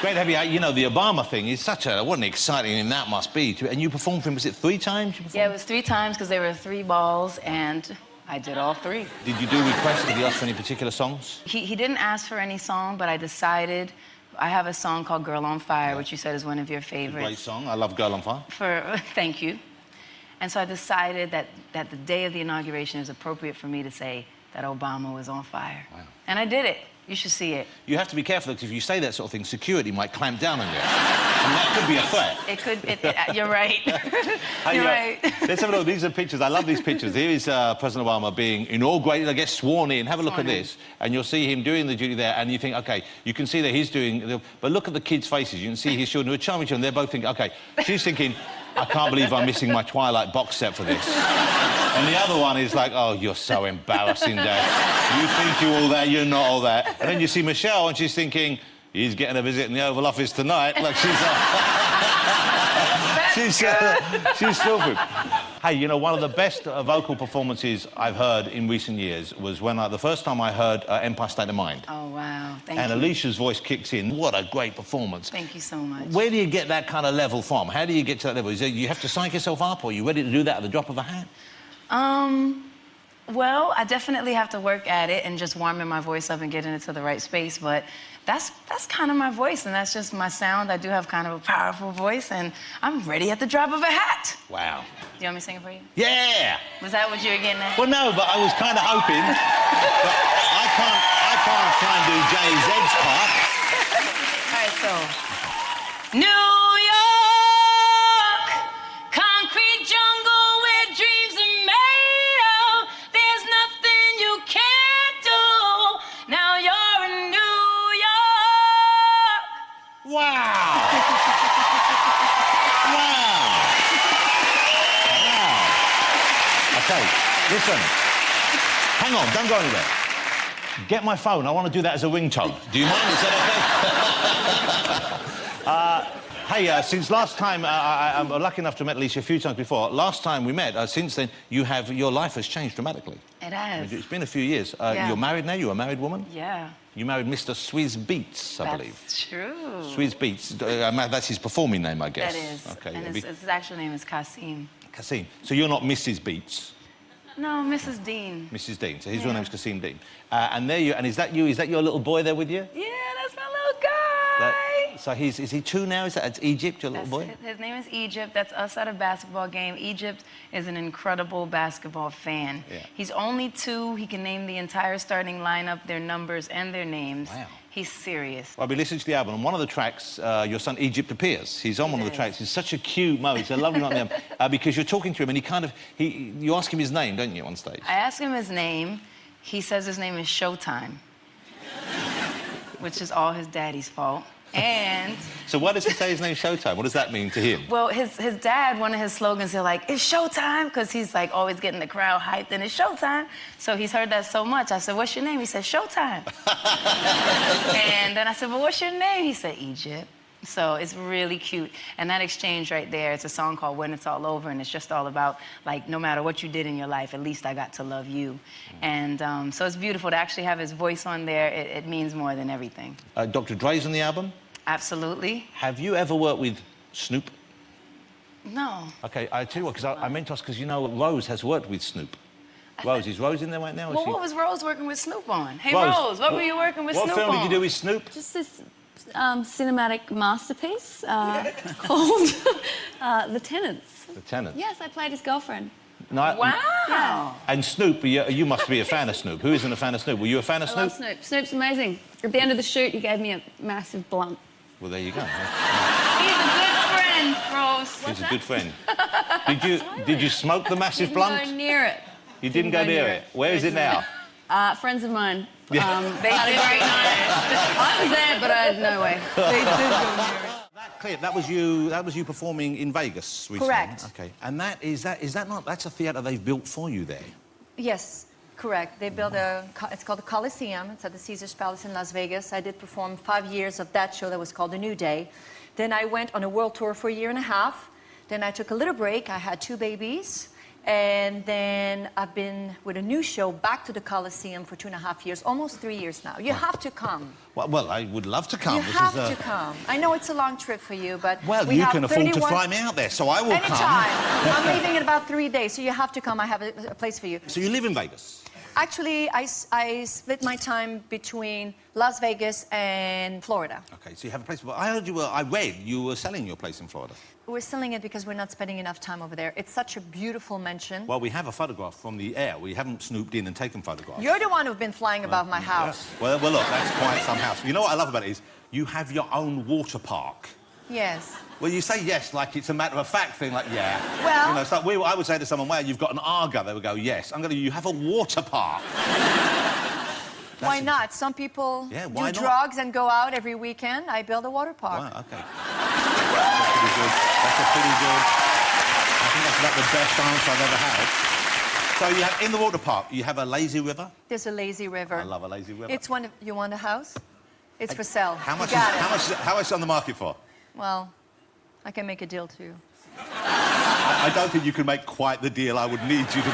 Great to have you out. You know, the Obama thing is such a... What an exciting thing that must be. And you performed for him, was it 3 times you performed? Yeah, it was 3 times because there were 3 balls, and I did all 3. Did you do requests? Did he ask for any particular songs? He didn't ask for any song, but I decided... I have a song called Girl on Fire, which you said is one of your favorites. Great song. I love Girl on Fire. Thank you. And so I decided that the day of the inauguration is appropriate for me to say that Obama was on fire. Wow. And I did it. You should see it. You have to be careful, because if you say that sort of thing, security might clamp down on you. And that could be a threat. It could... you're right. Hey, you're right. Let's have a look. These are pictures. I love these pictures. Here is President Obama being inaugurated, I guess, sworn in. Have a look at this. And you'll see him doing the duty there, and you think, OK, you can see that he's doing... But look at the kids' faces. You can see his children who are charming children. They're both thinking, OK, she's thinking, I can't believe I'm missing my Twilight box set for this. And the other one is like, oh, you're so embarrassing, Dad. You think you're all that, you're not all that. And then you see Michelle, and she's thinking, he's getting a visit in the Oval Office tonight. Like, she's filthy. Hey, you know, one of the best vocal performances I've heard in recent years was when the first time I heard Empire State of Mind. Oh, wow. Thank you. And Alicia's voice kicks in. What a great performance. Thank you so much. Where do you get that kind of level from? How do you get to that level? Is it you have to psych yourself up, or are you ready to do that at the drop of a hat? Well, I definitely have to work at it and just warming my voice up and getting it to the right space, but that's kind of my voice, and that's just my sound. I do have kind of a powerful voice, and I'm ready at the drop of a hat. Wow. Do you want me to sing it for you? Yeah! Was that what you were getting at? Well, no, but I was kind of hoping. But I can't try and do Jay Z's part. All right, so... New York, concrete jungle where dreams are made of. There's nothing you can't do. Now you're in New York. Wow! OK, listen. Hang on, don't go anywhere. Get my phone. I want to do that as a ringtone. Do you mind? Is that OK? Hey, since last time, I'm lucky enough to have met Alicia a few times before. Last time we met, since then, your life has changed dramatically. It has. It's been a few years. Yeah. You're married now? You're a married woman? Yeah. You married Mr. Swizz Beatz, I believe. That's true. Swizz Beatz. That's his performing name, I guess. That is. Okay. And his actual name is Kasim. Kasim. So you're not Mrs. Beatz? No, Mrs. Dean. Mrs. Dean. So his real name's Kasim Dean. And there you. And is that you? Is that your little boy there with you? Yeah, that's my little guy. So is he 2 now? Is that Egypt, your little boy? His name is Egypt. That's us at a basketball game. Egypt is an incredible basketball fan. Yeah. He's only 2. He can name the entire starting lineup, their numbers, and their names. Wow. He's serious. Well, I've been listening to the album, and one of the tracks, your son Egypt appears. He's on one of the tracks. He's such a cute mo. He's a lovely nickname. Because you're talking to him, and you ask him his name, don't you, on stage? I ask him his name. He says his name is Showtime, which is all his daddy's fault. And... So why does he say his name's Showtime? What does that mean to him? Well, his dad, one of his slogans, they're like, it's showtime, because he's like always getting the crowd hyped, and it's showtime. So he's heard that so much. I said, what's your name? He said, Showtime. And then I said, well, what's your name? He said, Egypt. So it's really cute. And that exchange right there, it's a song called When It's All Over, and it's just all about, like, no matter what you did in your life, at least I got to love you. And so it's beautiful to actually have his voice on there. It means more than everything. Dr. Dre's on the album? Absolutely. Have you ever worked with Snoop? No. OK, I tell you what, because I meant to ask, because you know Rose has worked with Snoop. Rose, is Rose in there right now? Well, what was Rose working with Snoop on? Hey, Rose, what were you working with Snoop on? What film did you do with Snoop? Just this cinematic masterpiece called The Tenants. The Tenants? Yes, I played his girlfriend. No, wow. Yeah. And Snoop, you must be a fan of Snoop. Who isn't a fan of Snoop? Were you a fan of Snoop? I love Snoop. Snoop's amazing. At the end of the shoot, he gave me a massive blunt. Well, there you go. He's a good friend, Rose. He's a good friend. Did you smoke the massive blunt? Didn't go near it. You didn't go near it. Where is it now? Friends of mine. They did right now. I was there, but I had no way. They did go near it. That clip, that was you performing in Vegas recently. Correct. Okay. And that's a theatre they've built for you there? Yes, correct. They built it's called the Coliseum. It's at the Caesars Palace in Las Vegas. I did perform 5 years of that show that was called The New Day. Then I went on a world tour for 1.5 years. Then I took a little break. I had 2 babies. And then I've been with a new show back to the Coliseum for 2.5 years, almost 3 years now. You have to come. Well, I would love to come. You have to come. I know it's a long trip for you, but Well, we you have can afford to 31 fly me out there, so I will Anytime. come. I'm leaving in about 3 days, so you have to come. I have a place for you. So you live in Vegas? Actually, I split my time between Las Vegas and Florida. Okay, so you have a place. I read you were selling your place in Florida. We're selling it because we're not spending enough time over there. It's such a beautiful mansion. Well, we have a photograph from the air. We haven't snooped in and taken photographs. You're the one who's been flying above my house. Yeah. Well, look, that's quite some house. You know what I love about it is you have your own water park. Yes. Well, you say yes like it's a matter of fact thing, like, yeah. Well... You know, so I would say to someone, well, you've got an Arga. They would go, yes. You have a water park. Why not? Some people Yeah, do why not? drugs and go out every weekend. I build a water park. Wow, okay. That's pretty good. That's a pretty good... I think that's about the best answer I've ever had. So you have, in the water park, you have a lazy river? There's a lazy river. I love a lazy river. It's one of... You want a house? It's for sale. How much, You got it. how much is it on the market for? Well, I can make a deal too. I don't think you can make quite the deal I would need you to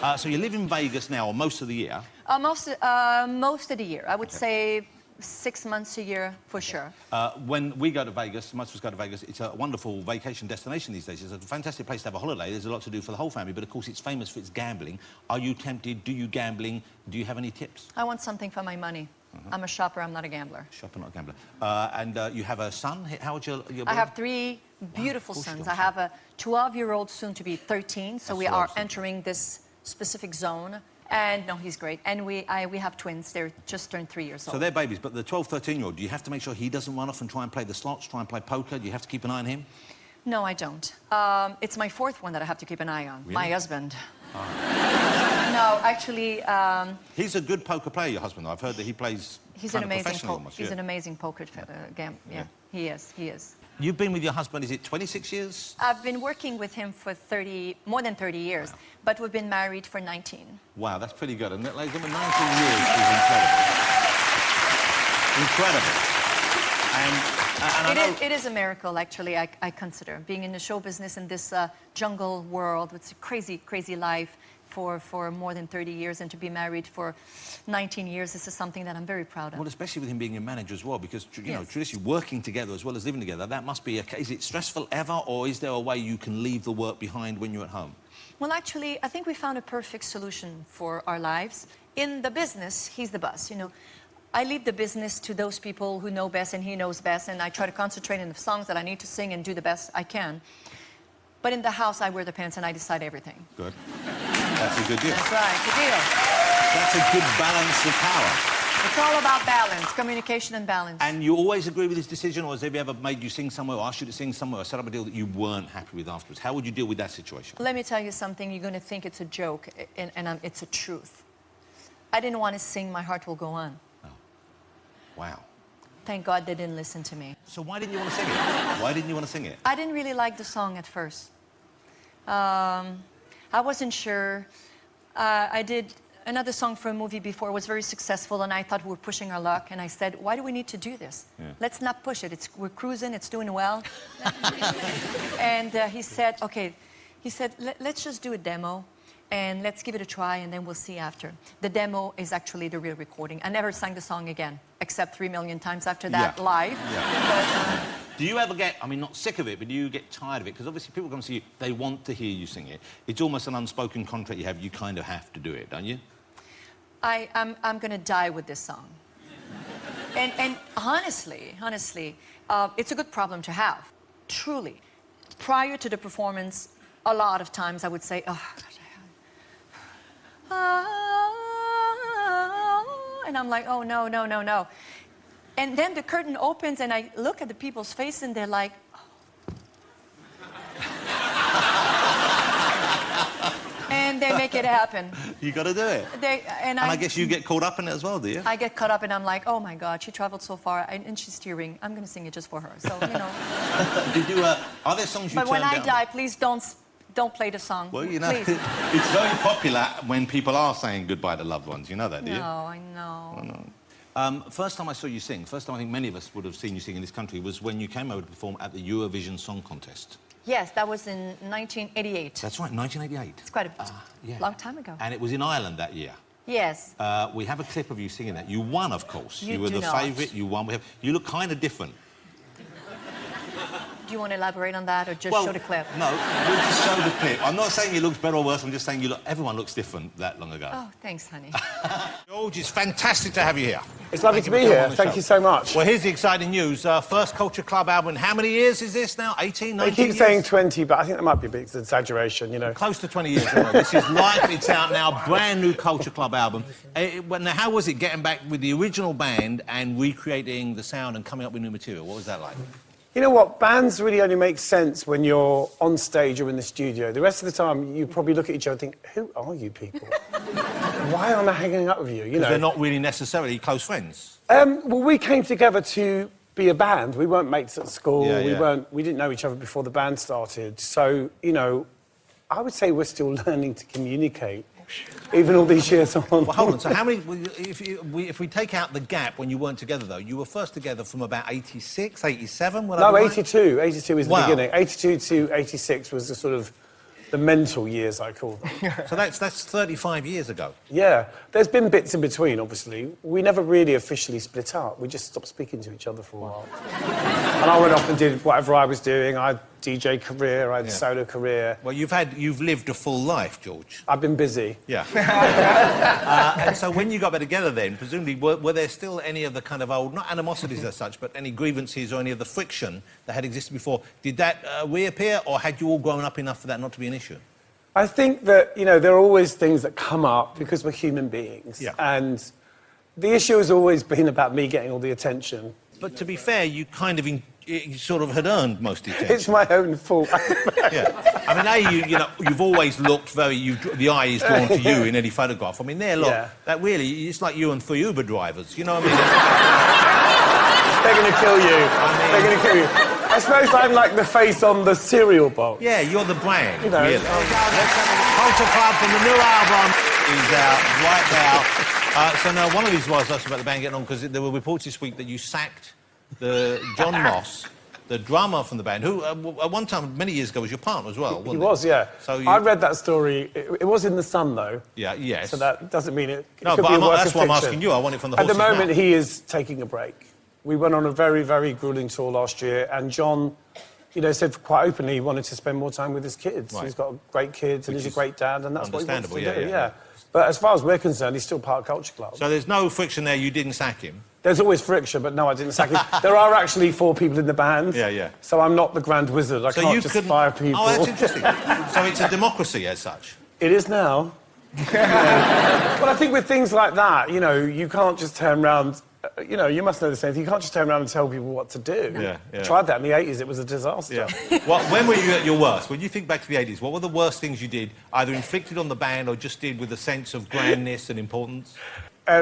make. So you live in Vegas now, or most of the year? Most of the year. I would say 6 months a year for sure. When we go to Vegas, most of us go to Vegas, it's a wonderful vacation destination these days. It's a fantastic place to have a holiday. There's a lot to do for the whole family, but of course it's famous for its gambling. Are you tempted? Do you gambling? Do you have any tips? I want something for my money. I'm a shopper, I'm not a gambler. Shopper, not gambler. And you have a son? How old your boy? I have 3 beautiful Wow, of course you sons. do. I have a 12-year-old, soon to be 13, so That's we what I are was thinking. entering this specific zone. And no, he's great. And we have twins. They're just turned 3 years old. So they're babies, but the 12, 13-year-old, do you have to make sure he doesn't run off and try and play the slots, try and play poker? Do you have to keep an eye on him? No, I don't. It's my 4th one that I have to keep an eye on. Really? My husband. No, actually... He's a good poker player, your husband, though. I've heard that he plays He's kind an of amazing professionally almost, He's yeah. an amazing poker yeah. He is. You've been with your husband, is it 26 years? I've been working with him for more than 30 years, but we've been married for 19. Wow, that's pretty good. And ladies and gentlemen, 19 years is incredible. Incredible. And I know... It is a miracle, actually, I consider. Being in the show business in this jungle world, it's a crazy, crazy life for more than 30 years, and to be married for 19 years, this is something that I'm very proud of. Well, especially with him being your manager as well, because, you know, Yes. traditionally working together as well as living together, that must be is it stressful ever, or is there a way you can leave the work behind when you're at home? Well, actually, I think we found a perfect solution for our lives. In the business, he's the boss, you know. I leave the business to those people who know best, and he knows best, and I try to concentrate on the songs that I need to sing and do the best I can. But in the house, I wear the pants and I decide everything. Good. That's a good deal. That's right, good deal. That's a good balance of power. It's all about balance, communication and balance. And you always agree with his decision, or has he ever made you sing somewhere, or asked you to sing somewhere, or set up a deal that you weren't happy with afterwards? How would you deal with that situation? Let me tell you something, you're going to think it's a joke, and it's a truth. I didn't want to sing My Heart Will Go On. Oh. Wow. Thank God they didn't listen to me. So why didn't you want to sing it? Why didn't you want to sing it? I didn't really like the song at first. I wasn't sure. I did another song for a movie before, it was very successful, and I thought we were pushing our luck, and I said, why do we need to do this? Yeah. Let's not push it. We're cruising, it's doing well. And he said, okay, he said, let's just do a demo, and let's give it a try, and then we'll see after. The demo is actually the real recording. I never sang the song again, except 3 million times after that, Yeah. live. Yeah. Do you ever get, I mean, not sick of it, but do you get tired of it? Because obviously people come to see you, they want to hear you sing it. It's almost an unspoken contract you have. You kind of have to do it, don't you? I'm going to die with this song. And honestly, it's a good problem to have, truly. Prior to the performance, a lot of times I would say, oh, gosh, and I'm like, oh, no, no, no, no. And then the curtain opens and I look at the people's face and they're like, oh. And they make it happen. You got to do it. And I guess you get caught up in it as well, do you? I get caught up and I'm like, oh my God, she traveled so far and she's tearing. I'm going to sing it just for her. So, you know. Did you, are there songs you But when turned I down? die, please don't play the song. Well, you know, Please. it's very popular when people are saying goodbye to loved ones. You know that, do you? No, I know. I know. First time I saw you sing, first time I think many of us would have seen you sing in this country was when you came over to perform at the Eurovision Song Contest. Yes, that was in 1988. That's right, 1988. It's quite a Yeah. long time ago. And it was in Ireland that year. Yes. We have a clip of you singing that. You won, of course. You were do the not. favourite. You won. You look kind of different. Do you want to elaborate on that or just show the clip? No, we'll just show the clip. I'm not saying you look better or worse. I'm just saying everyone looks different that long ago. Oh, thanks, honey. George, it's fantastic to have you here. It's lovely to be here. Thank you so much. Well, here's the exciting news. First Culture Club album. How many years is this now? 18, 19 They keep years? saying 20, but I think that might be a big exaggeration, you know. Close to 20 years. Right? This is live. It's out now. Brand new Culture Club album. Now, how was it getting back with the original band and recreating the sound and coming up with new material? What was that like? You know what? Bands really only make sense when you're on stage or in the studio. The rest of the time, you probably look at each other and think, who are you people? Why am I hanging out with you? You know, they're not really necessarily close friends. Well, we came together to be a band. We weren't mates at school. Yeah, We didn't know each other before the band started. So, you know, I would say we're still learning to communicate, even all these years on. Well, hold on. So how many... If we take out the gap when you weren't together, though, you were first together from about 86, 87? No, 82. 82 was the Wow. beginning. 82 to 86 was the sort of the mental years, I call them. So that's 35 years ago. Yeah. There's been bits in between, obviously. We never really officially split up. We just stopped speaking to each other for a while. And I went off and did whatever I was doing. I had DJ career, I had solo career. Well, you've lived a full life, George. I've been busy. Yeah. And so when you got back together then, presumably, were there still any of the kind of old, not animosities as such, but any grievances or any of the friction that had existed before? Did that reappear, or had you all grown up enough for that not to be an issue? I think that, you know, there are always things that come up because we're human beings. Yeah. And the issue has always been about me getting all the attention. But to be fair, you kind of you sort of had earned most attention. It's my own fault. Yeah. I mean, you've always looked the eye is drawn to you in any photograph. I mean, that really, it's like you and 3 Uber drivers, you know what I mean? They're going to kill you. They're going to kill you. I suppose I'm like the face on the cereal box. Yeah, you're the brand, You know, really. Culture Club from the new album is out right now. So now, one of these was us about the band getting on, because there were reports this week that you sacked John Moss, the drummer from the band, who at one time, many years ago, was your partner as well, wasn't He was, yeah. So I read that story. It was in The Sun, though. Yeah, yes. So that doesn't mean it No, could but be a work that's of why I'm fiction. asking you. I want it from the At the horse's moment, mouth. he is taking a break. We went on a very, very grueling tour last year, and John, you know, said quite openly he wanted to spend more time with his kids. Right. He's got great kids, and Which he's a is great dad, and that's what he wants to understandable, do. yeah. But as far as we're concerned, he's still part of Culture Club. So there's no friction there, you didn't sack him? There's always friction, but no, I didn't sack him. There are actually 4 people in the band. Yeah, yeah. So I'm not the Grand Wizard. I can't just fire people. Oh, that's interesting. So it's a democracy as such? It is now. But I think with things like that, you know, you can't just turn around. You know, you must know the same thing. You can't just turn around and tell people what to do. Yeah. I tried that in the 80s. It was a disaster. Yeah. Well, when were you at your worst? When you think back to the 80s, what were the worst things you did, either inflicted on the band or just did with a sense of grandness and importance?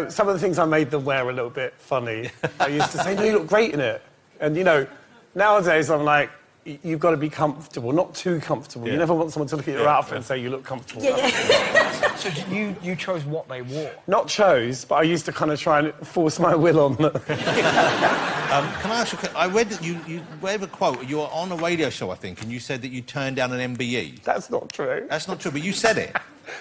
Some of the things I made them wear a little bit funny. I used to say, no, you look great in it. And, you know, nowadays I'm like, you've got to be comfortable, not too comfortable. Yeah. You never want someone to look at your outfit and say you look comfortable. So you chose what they wore? Not chose, but I used to kind of try and force my will on them. Can I ask you, I read that you gave a quote, you were on a radio show, I think, and you said that you turned down an MBE. That's not true. That's not true, but you said it.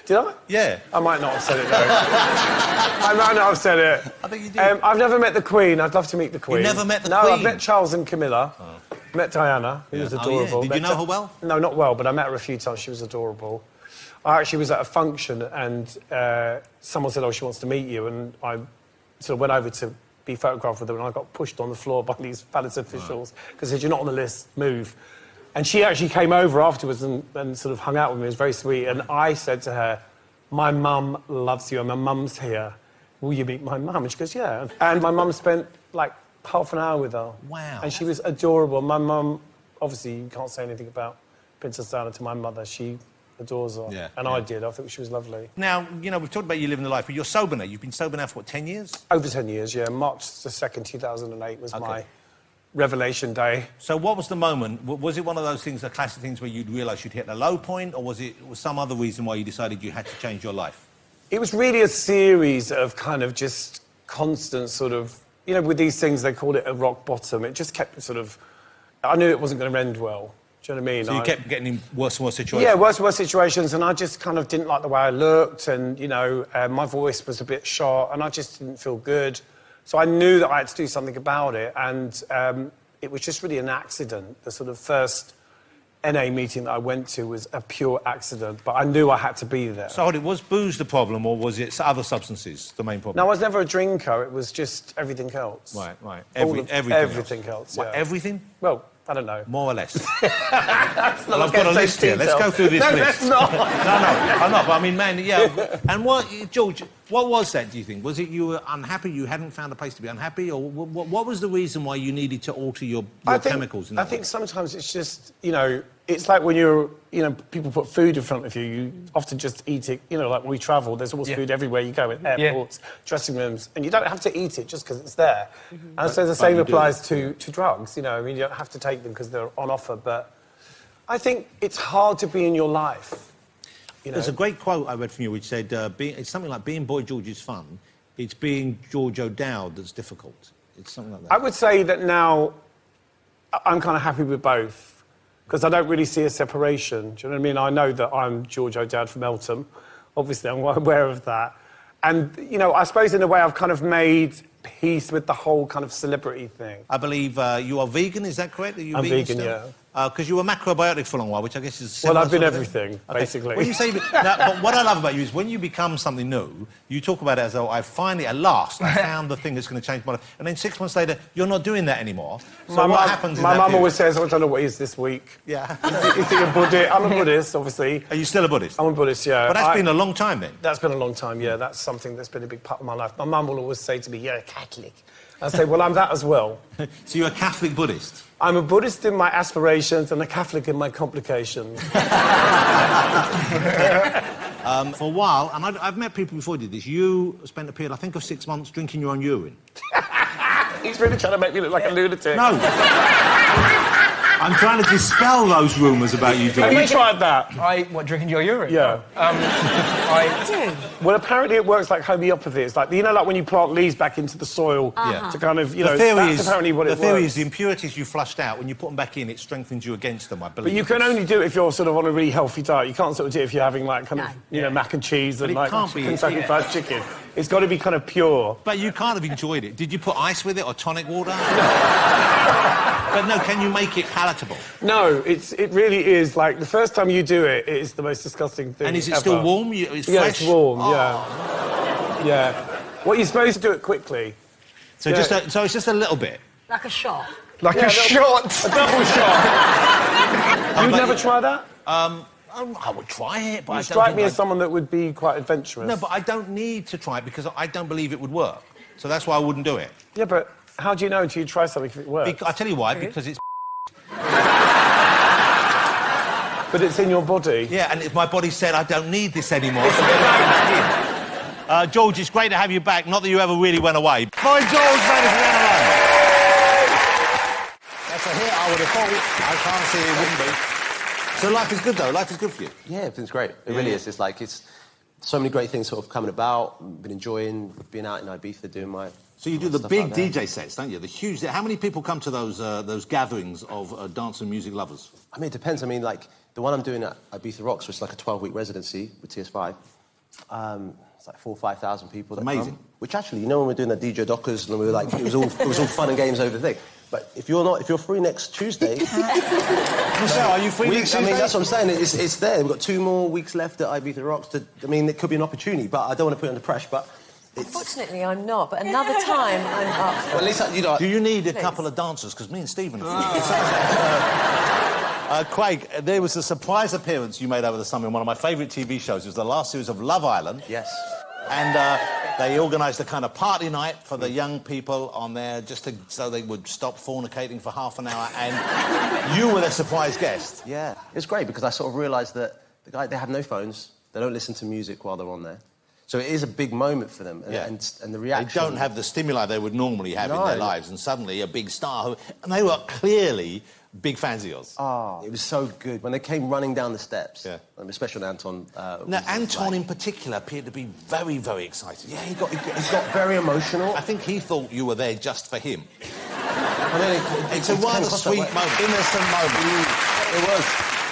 Did I? Yeah. I might not have said it, though. I might not have said it. I think you did. I've never met the Queen. I'd love to meet the Queen. never met the No, Queen? I've met Charles and Camilla. Met Diana, who was Oh, yeah. adorable. Did you know her well? No, not well, but I met her a few times. She was adorable. I actually was at a function, and someone said, oh, she wants to meet you, and I sort of went over to be photographed with her, and I got pushed on the floor by these palace officials, because they said, you're not on the list, move. And she actually came over afterwards and sort of hung out with me. It was very sweet. And I said to her, my mum loves you, and my mum's here. Will you meet my mum? And she goes, yeah. And my mum spent, like, half an hour with her. Wow. And she was adorable. My mum, obviously, you can't say anything about Princess Diana to my mother. She adores her. Yeah, And I did. I thought she was lovely. Now, you know, we've talked about you living the life, but you're sober now. You've been sober now for, what, 10 years? Over 10 years, yeah. March the 2nd, 2008 was my revelation day. So what was the moment? Was it one of those things, the classic things where you'd realise you'd hit a low point, or was some other reason why you decided you had to change your life? It was really a series of kind of just constant sort of, you know, with these things, they call it a rock bottom. It just kept sort of... I knew it wasn't going to end well. Do you know what I mean? So you kept getting in worse and worse situations? Yeah, worse and worse situations, and I just kind of didn't like the way I looked, and, you know, my voice was a bit short, and I just didn't feel good. So I knew that I had to do something about it, and it was just really an accident. The sort of first NA meeting that I went to was a pure accident, but I knew I had to be there. So was booze the problem, or was it other substances the main problem? No, I was never a drinker. It was just everything else. Right. Everything else, yeah. Everything? Well, I don't know. More or less. I've I've got a list here. Let's go through this list. Let's not. No, I'm not. But I mean, man, yeah. And George, what was that, do you think? Was it you were unhappy, you hadn't found a place to be unhappy, or what was the reason why you needed to alter your chemicals? I think sometimes it's just, you know, it's like when you're, you know, people put food in front of you, you often just eat it, you know, like when we travel, there's always food everywhere you go, in airports, dressing rooms, and you don't have to eat it just because it's there. And so the same applies to drugs, you know, I mean, you don't have to take them because they're on offer, but I think it's hard to be in your life. You know? There's a great quote I read from you which said, it's something like, being Boy George is fun, it's being George O'Dowd that's difficult. It's something like that. I would say that now I'm kind of happy with both, because I don't really see a separation. Do you know what I mean? I know that I'm George O'Dowd from Eltham. Obviously, I'm well aware of that. And, you know, I suppose in a way I've kind of made peace with the whole kind of celebrity thing. I believe you are vegan, is that correct? I'm vegan, yeah. Because you were macrobiotic for a long while, which I guess is... Well, I've been everything, basically. When you say... Now, but what I love about you is when you become something new, you talk about it as though I finally, at last, I found the thing that's going to change my life. And then 6 months later, you're not doing that anymore. So what happens in My that mum period? always says, I don't know what it is this week. Yeah. Is he a Buddhist? I'm a Buddhist, obviously. Are you still a Buddhist? I'm a Buddhist, yeah. But that's been a long time, then? That's been a long time, yeah. That's something that's been a big part of my life. My mum will always say to me, you're a Catholic. I say, well, I'm that as well. So you're a Catholic Buddhist? I'm a Buddhist in my aspirations and a Catholic in my complications. For a while, and I've met people before who did this, you spent a period, I think, of 6 months drinking your own urine. He's really trying to make me look like a lunatic. No. I'm trying to dispel those rumours about you doing Have you it. tried that? What, drinking your urine? Yeah. I... Well, apparently it works like homeopathy. It's like, you know, like when you plant leaves back into the soil to kind of, you know, that's apparently what it works. The theory is the impurities you flushed out, when you put them back in, it strengthens you against them, I believe. But you can only do it if you're sort of on a really healthy diet. You can't sort of do it if you're having, like, kind of, you know, mac and cheese and, like, Kentucky Fried Chicken. It's got to be kind of pure. But you kind of enjoyed it. Did you put ice with it or tonic water? But no, can you make it palatable? No, it really is, like, the first time you do it, it is the most disgusting thing And is it ever. still warm? It's Yeah, fresh? it's warm, yeah. Well, you're supposed to do it quickly. So, so it's just a little bit? Like a shot. Like a shot! A double shot! You'd never try that? I would try it, but I don't strike me think as someone that would be quite adventurous. No, but I don't need to try it because I don't believe it would work. So that's why I wouldn't do it. Yeah, but how do you know until you try something if it works? I tell you why, because it's... But it's in your body. Yeah, and if my body said I don't need this anymore... George, it's great to have you back. Not that you ever really went away. Boy George, ladies and gentlemen. That's a hit, I would have thought. I can't see it wouldn't be. So life is good, though? Life is good for you? Yeah, everything's great. It really is. It's like, it's so many great things sort of coming about. Been enjoying being out in Ibiza doing my... So you do the stuff big out there. DJ sets, don't you? The huge... How many people come to those gatherings of dance and music lovers? I mean, it depends. I mean, like, the one I'm doing at Ibiza Rocks, which is like a 12-week residency with TS5, it's like 4,000 or 5,000 people that Amazing. come. Which actually, you know, when we're doing the DJ Dockers, and we were like, it was all fun and games over the thing. But if you're free next Tuesday... Michelle, are you free next Tuesday? I mean, that's what I'm saying. It's there. We've got 2 more weeks left at Ibiza Rocks. I mean, it could be an opportunity, but I don't want to put it under pressure, but... Unfortunately, I'm not, but another time I'm up for Well, at least, you know... Do you need a couple of dancers? Because me and Stephen Craig, there was a surprise appearance you made over the summer in one of my favourite TV shows. It was the last series of Love Island. Yes. And they organised a kind of party night for the young people on there so they would stop fornicating for half an hour, and you were their surprise guest. Yeah. It's great because I sort of realised that they have no phones, they don't listen to music while they're on there. So it is a big moment for them, and the reaction... They don't have the stimuli they would normally have in their lives, and suddenly a big star and they were clearly big fans of yours. Oh, it was so good. When they came running down the steps, especially Anton... Now, Anton in particular appeared to be very, very excited. Yeah, he got very emotional. I think he thought you were there just for him. I mean, It's a rather came across that sweet way. moment. Innocent moment. It was.